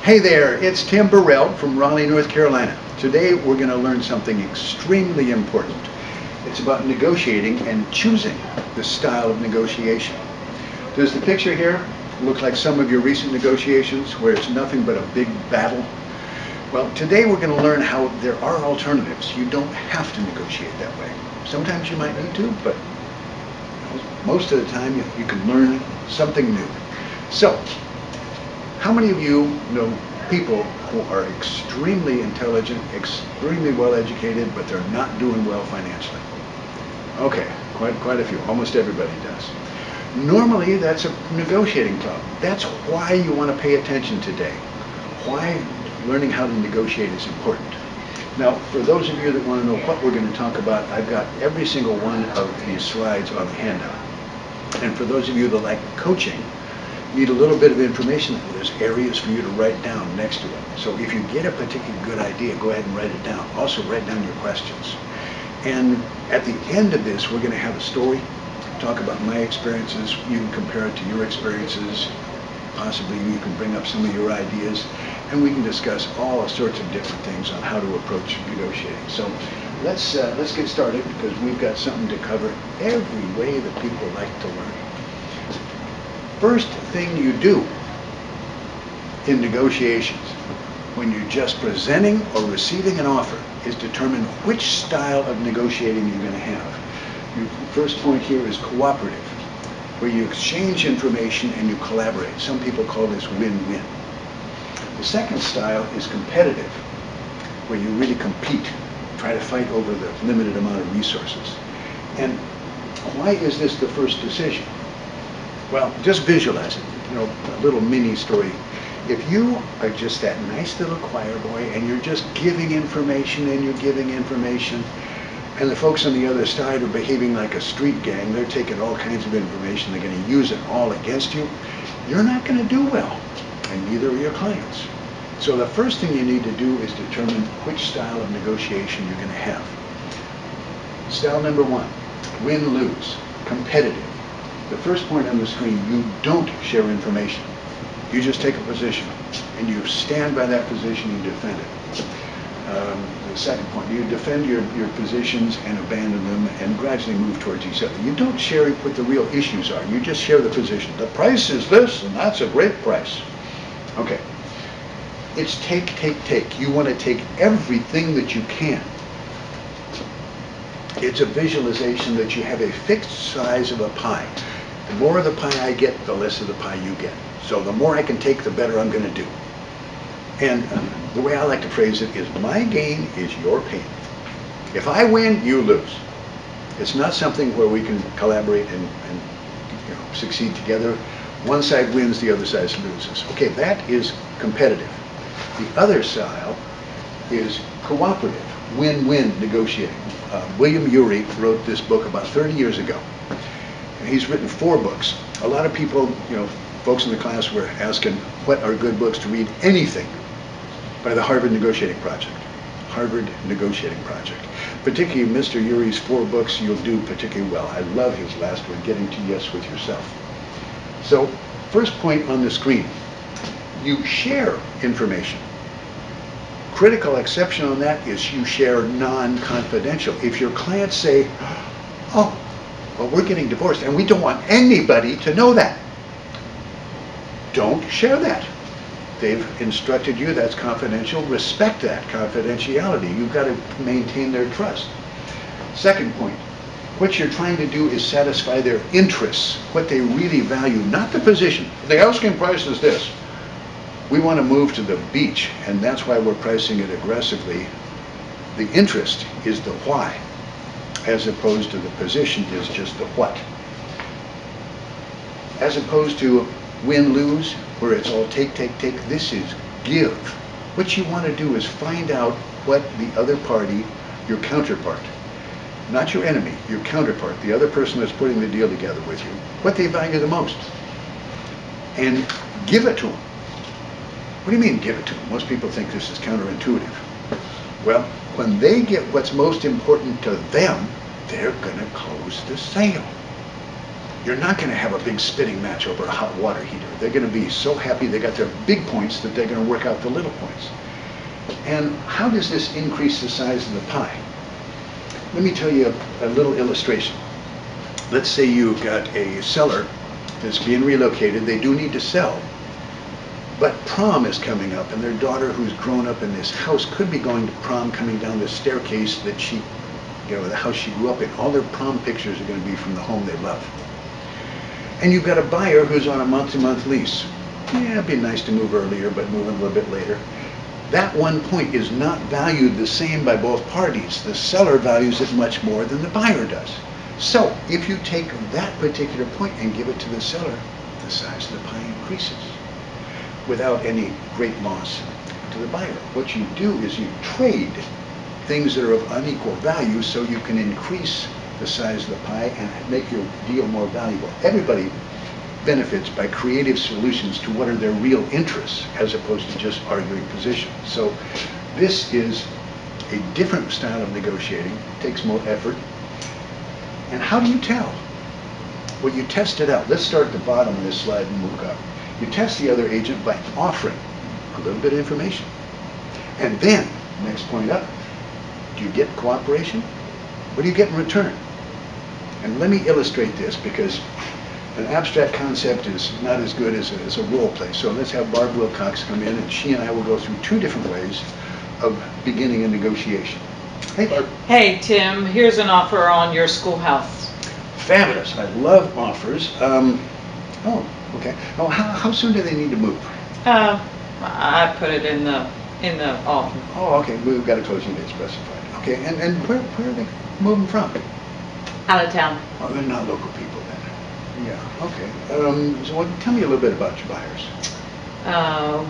Hey there, it's Tim Burrell from Raleigh, North Carolina. Today we're going to learn something extremely important. It's about negotiating and choosing the style of negotiation. Does the picture here look like some of your recent negotiations where it's nothing but a big battle? Well, today we're going to learn how there are alternatives. You don't have to negotiate that way. Sometimes you might need to, but most of the time you can learn something new. So, how many of you know people who are extremely intelligent, extremely well educated, but they're not doing well financially? Okay, quite a few. Almost everybody does. Normally, that's a negotiating problem. That's why you want to pay attention today. Why learning how to negotiate is important. Now, for those of you that want to know what we're going to talk about, I've got every single one of these slides on the handout. And for those of you that like coaching, need a little bit of information, there's areas for you to write down next to it. So if you get a particularly good idea, go ahead and write it down. Also write down your questions. And at the end of this, we're going to have a story, talk about my experiences. You can compare it to your experiences. Possibly you can bring up some of your ideas, and we can discuss all sorts of different things on how to approach negotiating. So let's get started, because we've got something to cover every way that people like to learn. First thing you do in negotiations when you're just presenting or receiving an offer is determine which style of negotiating you're going to have. Your first point here is cooperative, where you exchange information and you collaborate. Some people call this win-win. The second style is competitive, where you really compete, try to fight over the limited amount of resources. And why is this the first decision? Well, just visualize it, a little mini story. If you are just that nice little choir boy and you're just giving information and you're giving information, and the folks on the other side are behaving like a street gang, they're taking all kinds of information, they're going to use it all against you, you're not going to do well, and neither are your clients. So the first thing you need to do is determine which style of negotiation you're going to have. Style number one, win-lose, competitive. The first point on the screen, you don't share information. You just take a position, and you stand by that position and defend it. The second point, you defend your positions and abandon them and gradually move towards each other. You don't share what the real issues are. You just share the position. The price is this, and that's a great price. Okay. It's take, take, take. You want to take everything that you can. It's a visualization that you have a fixed size of a pie. The more of the pie I get, the less of the pie you get. So the more I can take, the better I'm going to do. And the way I like to phrase it is, my gain is your pain. If I win, you lose. It's not something where we can collaborate and succeed together. One side wins, the other side loses. Okay, that is competitive. The other style is cooperative, win-win negotiating. William Ury wrote this book about 30 years ago. And he's written 4 books. A lot of people, folks in the class were asking, what are good books to read? Anything by the Harvard Negotiating Project. Harvard Negotiating Project. Particularly Mr. Ury's 4 books, you'll do particularly well. I love his last one, Getting to Yes with Yourself. So, first point on the screen, you share information. Critical exception on that is you share non-confidential. If your clients say, oh, well, we're getting divorced and we don't want anybody to know that, don't share that. They've instructed you that's confidential. Respect that confidentiality. You've got to maintain their trust. Second point, what you're trying to do is satisfy their interests, what they really value, not the position. The asking price is this. We want to move to the beach, and that's why we're pricing it aggressively. The interest is the why, as opposed to the position is just the what. As opposed to win-lose, where it's all take, take, take, this is give. What you want to do is find out what the other party, your counterpart, not your enemy, your counterpart, the other person that's putting the deal together with you, what they value the most, and give it to them. What do you mean give it to them? Most people think this is counterintuitive. Well, when they get what's most important to them, they're going to close the sale. you're not going to have a big spitting match over a hot water heater. They're going to be so happy they got their big points that they're going to work out the little points. And how does this increase the size of the pie? Let me tell you a little illustration. Let's say you've got a cellar that's being relocated. They do need to sell, but prom is coming up, and their daughter, who's grown up in this house, could be going to prom, coming down the staircase that she, the house she grew up in. All their prom pictures are going to be from the home they love. And you've got a buyer who's on a month-to-month lease. Yeah, it'd be nice to move earlier, but move a little bit later. That 1 point is not valued the same by both parties. The seller values it much more than the buyer does. So if you take that particular point and give it to the seller, the size of the pie increases without any great loss to the buyer. What you do is you trade things that are of unequal value so you can increase the size of the pie and make your deal more valuable. Everybody benefits by creative solutions to what are their real interests as opposed to just arguing positions. So this is a different style of negotiating. It takes more effort. And how do you tell? Well, you test it out. Let's start at the bottom of this slide and move up. You test the other agent by offering a little bit of information. And then, next point up, do you get cooperation? What do you get in return? And let me illustrate this, because an abstract concept is not as good as a role play. So let's have Barb Wilcox come in, and she and I will go through 2 different ways of beginning a negotiation. Hey, Barb. Hey, Tim, here's an offer on your schoolhouse. Fabulous. I love offers. Oh, okay. Oh, how soon do they need to move? I put it in the offer. Oh, okay. We've got a closing date specified. Okay, and where are they moving from? Out of town. Oh, they're not local people then. Yeah, okay. So tell me a little bit about your buyers.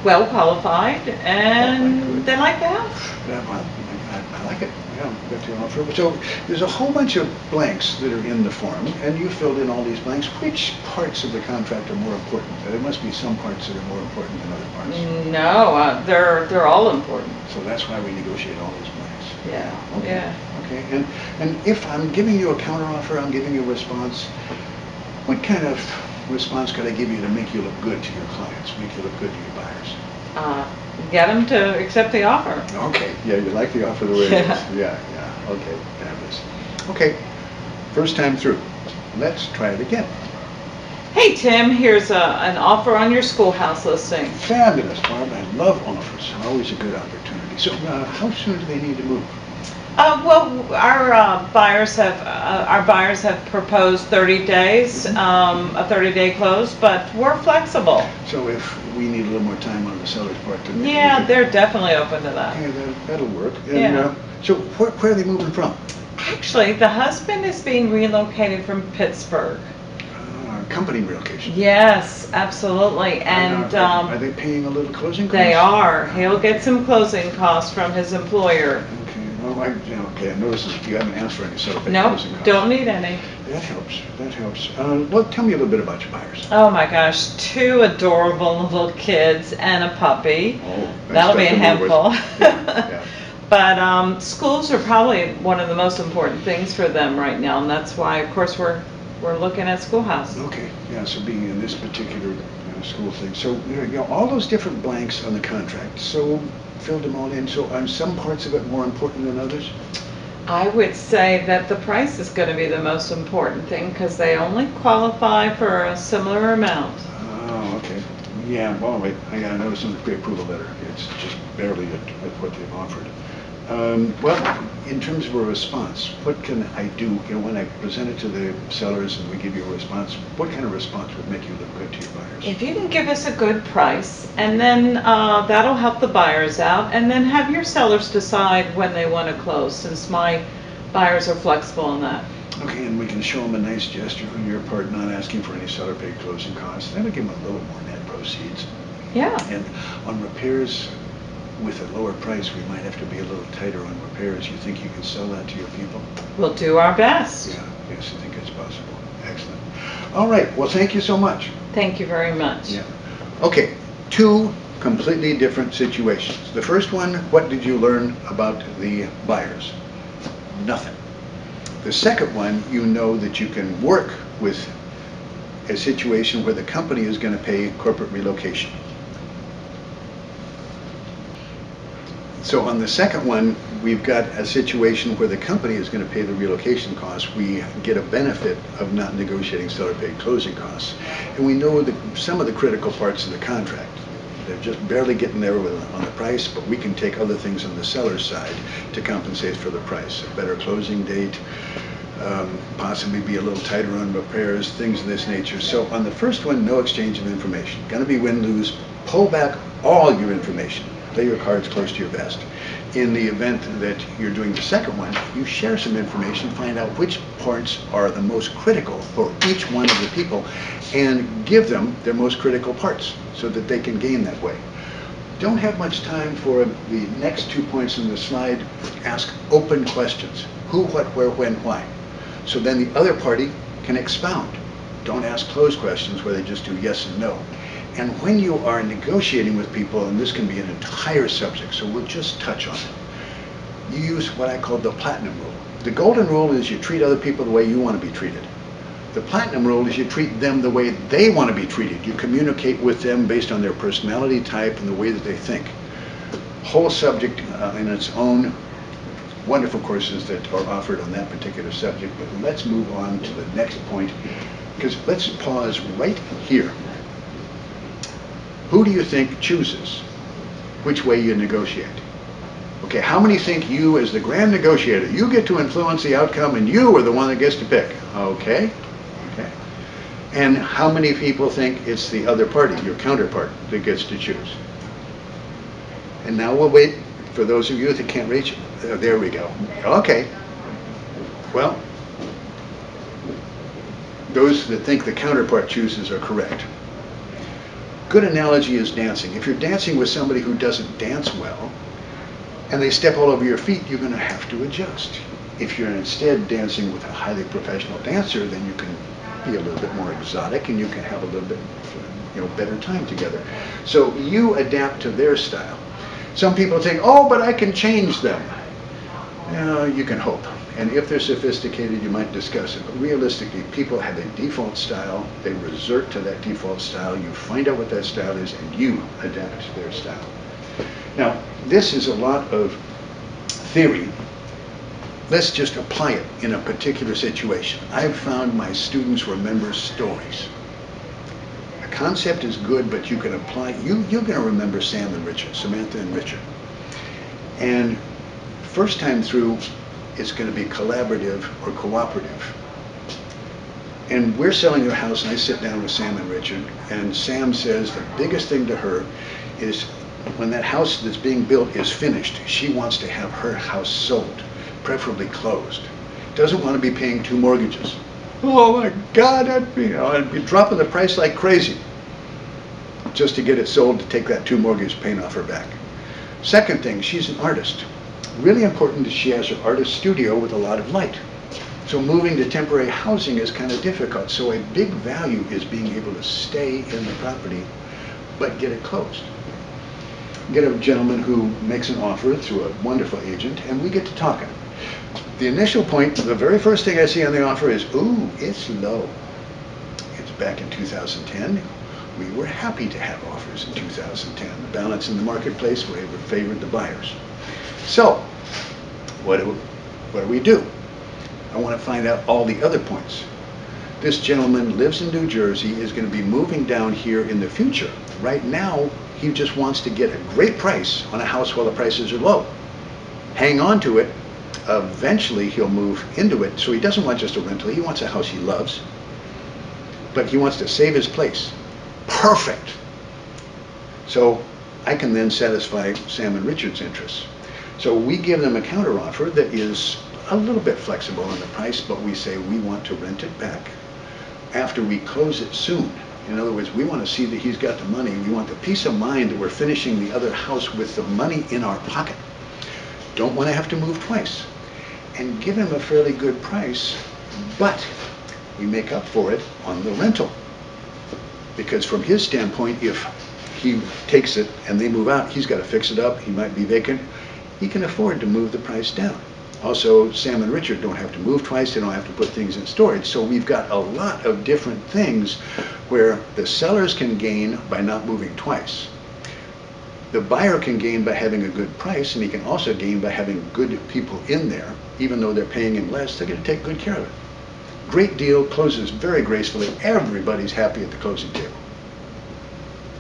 Well qualified, and they like the house. Yeah, well, I like it. Yeah, got your offer. So there's a whole bunch of blanks that are in the form, and you filled in all these blanks. Which parts of the contract are more important? There must be some parts that are more important than other parts. No, they're all important. So that's why we negotiate all those blanks. Yeah. Okay. Yeah. Okay. And if I'm giving you a counteroffer, I'm giving you a response. What kind of response could I give you to make you look good to your clients, make you look good to your buyers? Get them to accept the offer. Okay, yeah, you like the offer the way it is. Yeah, okay, fabulous. Okay, first time through. Let's try it again. Hey, Tim, here's an offer on your schoolhouse listing. Fabulous, Barb. I love offers. Always a good opportunity. So how soon do they need to move? Well, our buyers have proposed 30 days, a 30-day close, but we're flexible. So if we need a little more time on the seller's part to yeah, they're definitely open to that. Okay, that'll work. And, yeah. So where are they moving from? Actually, the husband is being relocated from Pittsburgh. Company relocation. Yes, absolutely. And are they paying a little closing costs? They are. He'll get some closing costs from his employer. Okay. Well, I noticed you haven't asked for any sort of nope, closing costs. Don't need any. That helps. That helps. Well, tell me a little bit about your buyers. Oh my gosh, 2 adorable little kids and a puppy. Oh, that'll be a handful. Yeah. But schools are probably one of the most important things for them right now, and that's why, of course, we're looking at schoolhouse. Okay, yeah, so being in this particular school thing. So, all those different blanks on the contract, so filled them all in. So are some parts of it more important than others? I would say that the price is going to be the most important thing because they only qualify for a similar amount. Oh, okay. Yeah, well, wait, I noticed in the pre-approval letter, it's just barely at what they've offered. Well, in terms of a response, what can I do? When I present it to the sellers and we give you a response, what kind of response would make you look good to your buyers? If you can give us a good price, and then that'll help the buyers out, and then have your sellers decide when they want to close, since my buyers are flexible in that. Okay, and we can show them a nice gesture on your part, not asking for any seller-paid closing costs. That'll give them a little more net proceeds. Yeah. And on repairs, with a lower price, we might have to be a little tighter on repairs. You think you can sell that to your people? We'll do our best. Yeah, yes, I think it's possible. Excellent. All right, well, thank you so much. Thank you very much. Yeah. Okay, 2 completely different situations. The first one, what did you learn about the buyers? Nothing. The second one, you know that you can work with a situation where the company is going to pay corporate relocation. So on the second one, we've got a situation where the company is going to pay the relocation costs. We get a benefit of not negotiating seller paid closing costs. And we know some of the critical parts of the contract. They're just barely getting there on the price, but we can take other things on the seller's side to compensate for the price. A better closing date, possibly be a little tighter on repairs, things of this nature. So on the first one, no exchange of information. Going to be win-lose. Pull back all your information. Play your cards close to your vest. In the event that you're doing the second one, you share some information, find out which parts are the most critical for each one of the people, and give them their most critical parts so that they can gain that way. Don't have much time for the next 2 points in the slide. Ask open questions. Who, what, where, when, why. So then the other party can expound. Don't ask closed questions where they just do yes and no. And when you are negotiating with people, and this can be an entire subject, so we'll just touch on it, you use what I call the platinum rule. The golden rule is you treat other people the way you want to be treated. The platinum rule is you treat them the way they want to be treated. You communicate with them based on their personality type and the way that they think. Whole subject in its own, wonderful courses that are offered on that particular subject, but let's move on to the next point, because let's pause right here. Who do you think chooses which way you negotiate? Okay, how many think you, as the grand negotiator, you get to influence the outcome and you are the one that gets to pick? Okay. Okay. And how many people think it's the other party, your counterpart, that gets to choose? And now we'll wait for those of you that can't reach. There we go. Okay. Well, those that think the counterpart chooses are correct. Good analogy is dancing. If you're dancing with somebody who doesn't dance well, and they step all over your feet, you're going to have to adjust. If you're instead dancing with a highly professional dancer, then you can be a little bit more exotic and you can have a little bit, better time together. So you adapt to their style. Some people think, oh, but I can change them. You can hope. And if they're sophisticated, you might discuss it. But realistically, people have a default style. They resort to that default style. You find out what that style is, and you adapt to their style. Now, this is a lot of theory. Let's just apply it in a particular situation. I've found my students remember stories. A concept is good, but you can apply, you're going to remember Sam and Richard, Samantha and Richard. And first time through, it's going to be collaborative or cooperative. And we're selling their house, and I sit down with Sam and Richard, and Sam says the biggest thing to her is when that house that's being built is finished, she wants to have her house sold, preferably closed. Doesn't want to be paying 2 mortgages. Oh my God, I'd be dropping the price like crazy just to get it sold, to take that 2 mortgage paying off her back. Second thing, she's an artist. Really important that she has her artist studio with a lot of light. So moving to temporary housing is kind of difficult. So a big value is being able to stay in the property, but get it closed. Get a gentleman who makes an offer through a wonderful agent, and we get to talking. The initial point, the very first thing I see on the offer is, ooh, it's low. It's back in 2010. We were happy to have offers in 2010. The balance in the marketplace favored the buyers. So, what do we do? I want to find out all the other points. This gentleman lives in New Jersey, is going to be moving down here in the future. Right now, he just wants to get a great price on a house while the prices are low. Hang on to it. Eventually, he'll move into it. So he doesn't want just a rental. He wants a house he loves. But he wants to save his place. Perfect. So I can then satisfy Sam and Richard's interests. So we give them a counteroffer that is a little bit flexible on the price, but we say we want to rent it back after we close it soon. In other words, we want to see that he's got the money. We want the peace of mind that we're finishing the other house with the money in our pocket. Don't want to have to move twice. And give him a fairly good price, but we make up for it on the rental. Because from his standpoint, if he takes it and they move out, he's got to fix it up. He might be vacant. He can afford to move the price down. Also, Sam and Richard don't have to move twice, they don't have to put things in storage. So we've got a lot of different things where the sellers can gain by not moving twice. The buyer can gain by having a good price, and he can also gain by having good people in there. Even though they're paying him less, they're going to take good care of it. Great deal, closes very gracefully. Everybody's happy at the closing table.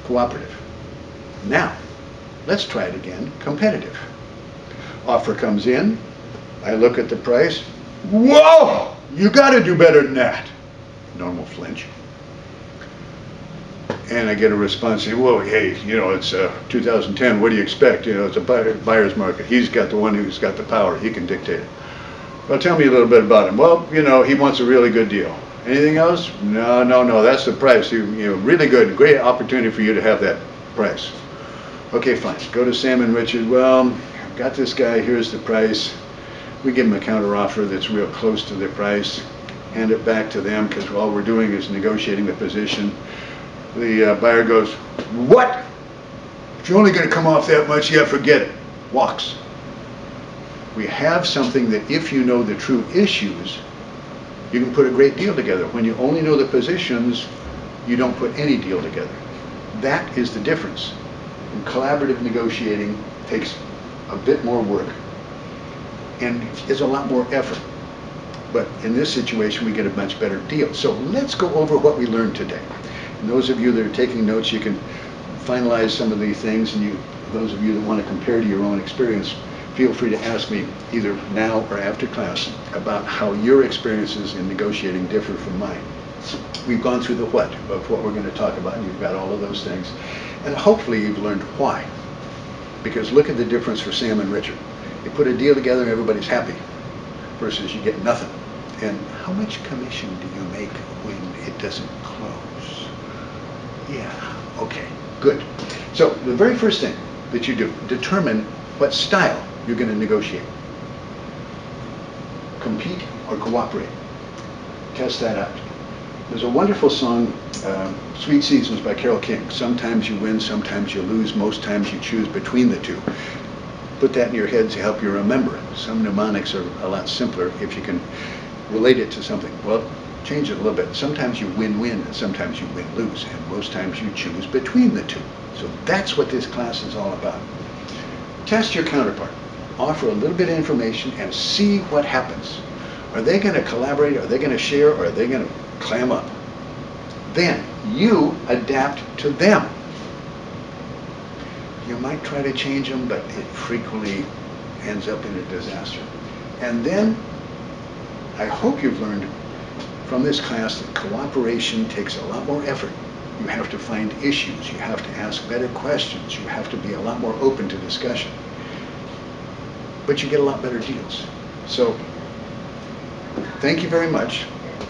Cooperative. Now, let's try it again. Competitive. Offer comes in. I look at the price. Whoa! You got to do better than that. Normal flinch. And I get a response saying, whoa, hey, you know, it's 2010, what do you expect? You know, it's a buyer's market. He's got the one who's got the power. He can dictate it. Well, tell me a little bit about him. Well, you know, he wants a really good deal. Anything else? No, that's the price. You know, really good, great opportunity for you to have that price. Okay, fine. Go to Sam and Richard. Well, I've got this guy, here's the price. We give him a counter offer that's real close to the price. Hand it back to them because all we're doing is negotiating the position. The buyer goes, what? If you're only going to come off that much, yeah, forget it. Walks. We have something that if you know the true issues, you can put a great deal together. When you only know the positions, you don't put any deal together. That is the difference. And collaborative negotiating takes a bit more work and is a lot more effort. But in this situation, we get a much better deal. So let's go over what we learned today. And those of you that are taking notes, you can finalize some of these things, and those of you that want to compare to your own experience, feel free to ask me either now or after class about how your experiences in negotiating differ from mine. We've gone through the what of what we're going to talk about, and you've got all of those things. And hopefully you've learned why. Because look at the difference for Sam and Richard. You put a deal together and everybody's happy, versus you get nothing. And how much commission do you make when it doesn't close? Yeah, okay, good. So the very first thing that you do, determine what style you're going to negotiate. Compete or cooperate. Test that out. There's a wonderful song, Sweet Seasons by Carole King. Sometimes you win, sometimes you lose, most times you choose between the two. Put that in your head to help you remember it. Some mnemonics are a lot simpler if you can relate it to something. Well, change it a little bit. Sometimes you win-win and sometimes you win-lose, and most times you choose between the two. So that's what this class is all about. Test your counterpart. Offer a little bit of information and see what happens. Are they going to collaborate? Are they going to share? Or are they going to clam up? Then you adapt to them. You might try to change them, but it frequently ends up in a disaster. And then I hope you've learned from this class that cooperation takes a lot more effort. You have to find issues. You have to ask better questions. You have to be a lot more open to discussion. But you get a lot better deals. So thank you very much.